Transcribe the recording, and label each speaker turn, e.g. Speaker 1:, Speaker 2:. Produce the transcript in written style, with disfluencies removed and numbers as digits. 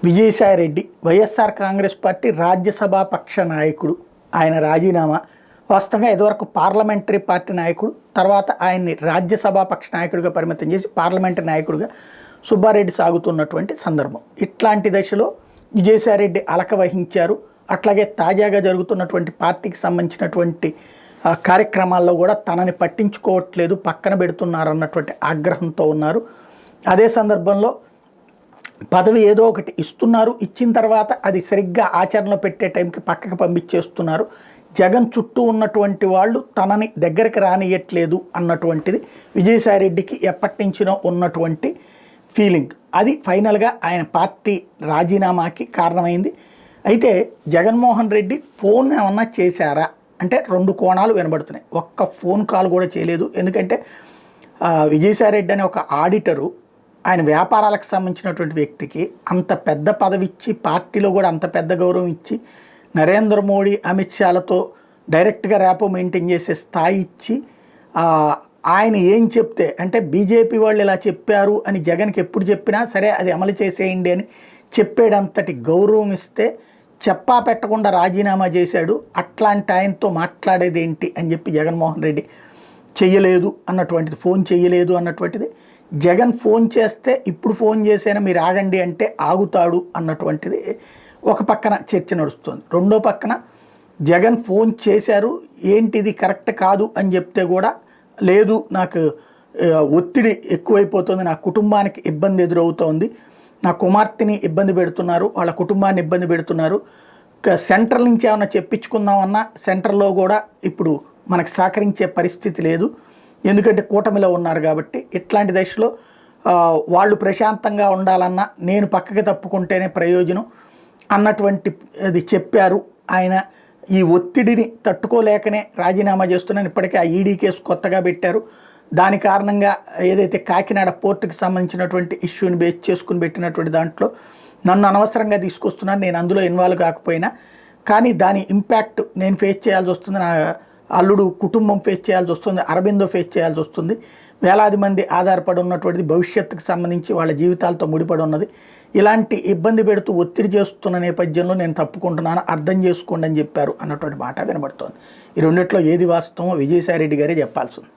Speaker 1: Vijayasai Reddy YSR Congress party Rajya Sabha పక్ష నాయకుడు. ఆయన రాజీనామా వాస్తవంగా ఇదివరకు పార్లమెంటరీ పార్టీ నాయకుడు, తర్వాత ఆయన్ని రాజ్యసభ పక్ష నాయకుడిగా పరిమితం చేసి పార్లమెంటరీ నాయకుడిగా సుబ్బారెడ్డి సాగుతున్నటువంటి సందర్భం. ఇట్లాంటి దశలో విజయసాయిరెడ్డి అలక వహించారు. అట్లాగే తాజాగా జరుగుతున్నటువంటి పార్టీకి సంబంధించినటువంటి కార్యక్రమాల్లో కూడా తనని పట్టించుకోవట్లేదు, పక్కన పెడుతున్నారు అన్నటువంటి ఆగ్రహంతో ఉన్నారు. అదే సందర్భంలో పదవి ఏదో ఒకటి ఇస్తున్నారు, ఇచ్చిన తర్వాత అది సరిగ్గా ఆచరణలో పెట్టే టైంకి పక్కకి పంపించేస్తున్నారు. జగన్ చుట్టూ ఉన్నటువంటి వాళ్ళు తనని దగ్గరికి రానియట్లేదు అన్నటువంటిది విజయసాయిరెడ్డికి ఎప్పటి నుంచినో ఉన్నటువంటి ఫీలింగ్. అది ఫైనల్గా ఆయన పార్టీ రాజీనామాకి కారణమైంది. అయితే జగన్మోహన్ రెడ్డి ఫోన్ ఏమన్నా చేశారా అంటే రెండు కోణాలు వినబడుతున్నాయి. ఒక్క ఫోన్ కాల్ కూడా చేయలేదు. ఎందుకంటే విజయసాయిరెడ్డి అనే ఒక ఆడిటరు, ఆయన వ్యాపారాలకు సంబంధించినటువంటి వ్యక్తికి అంత పెద్ద పదవి ఇచ్చి, పార్టీలో కూడా అంత పెద్ద గౌరవం ఇచ్చి, నరేంద్ర మోడీ అమిత్ షాలతో డైరెక్ట్గా ర్యాపో మెయింటైన్ చేసే స్థాయి ఇచ్చి, ఆయన ఏం చెప్తే అంటే బీజేపీ వాళ్ళు ఇలా చెప్పారు అని జగన్కి ఎప్పుడు చెప్పినా సరే అది అమలు చేసేయండి అని చెప్పేటంతటి గౌరవం ఇస్తే చెప్పా పెట్టకుండా రాజీనామా చేశాడు. అట్లాంటి ఆయనతో మాట్లాడేది ఏంటి అని చెప్పి జగన్మోహన్ రెడ్డి చెయ్యలేదు అన్నటువంటిది, ఫోన్ చెయ్యలేదు అన్నటువంటిది. జగన్ ఫోన్ చేస్తే ఇప్పుడు ఫోన్ చేసైనా మీరు ఆగండి అంటే ఆగుతాడు అన్నటువంటిది ఒక పక్కన చర్చ నడుస్తుంది. రెండో పక్కన జగన్ ఫోన్ చేశారు, ఏంటిది కరెక్ట్ కాదు అని చెప్తే కూడా లేదు, నాకు ఒత్తిడి ఎక్కువైపోతుంది, నా కుటుంబానికి ఇబ్బంది ఎదురవుతోంది, నా కుమార్తెని ఇబ్బంది పెడుతున్నారు, వాళ్ళ కుటుంబాన్ని ఇబ్బంది పెడుతున్నారు, సెంట్రల్ నుంచి ఏమైనా చెప్పించుకుందామన్నా సెంట్రల్లో కూడా ఇప్పుడు మనకు సహకరించే పరిస్థితి లేదు, ఎందుకంటే కూటమిలో ఉన్నారు కాబట్టి. ఇట్లాంటి దశలో వాళ్ళు ప్రశాంతంగా ఉండాలన్నా నేను పక్కకి తప్పుకుంటేనే ప్రయోజనం అన్నటువంటి అది చెప్పారు. ఆయన ఈ ఒత్తిడిని తట్టుకోలేకనే రాజీనామా చేస్తున్నాను. ఇప్పటికే ఆ ఈడీ కేసు కొత్తగా పెట్టారు. దాని కారణంగా ఏదైతే కాకినాడ పోర్టుకి సంబంధించినటువంటి ఇష్యూని బేస్ చేసుకుని పెట్టినటువంటి దాంట్లో నన్ను అనవసరంగా తీసుకొస్తున్నాను, నేను అందులో ఇన్వాల్వ్ కాకపోయినా కానీ దాని ఇంపాక్ట్ నేను ఫేస్ చేయాల్సి వస్తుంది, నా అల్లుడు కుటుంబం ఫేస్ చేయాల్సి వస్తుంది, అరబిందో ఫేస్ చేయాల్సి వస్తుంది, వేలాది మంది ఆధారపడి ఉన్నటువంటిది, భవిష్యత్తుకు సంబంధించి వాళ్ళ జీవితాలతో ముడిపడి ఉన్నది. ఇలాంటి ఇబ్బంది పెడుతూ ఒత్తిడి చేస్తున్న నేపథ్యంలో నేను తప్పుకుంటున్నాను, అర్థం చేసుకోండి అని చెప్పారు అన్నటువంటి మాట వినబడుతోంది. ఈ రెండిట్లో ఏది వాస్తవమో విజయసాయిరెడ్డి గారే చెప్పాల్సి ఉంది.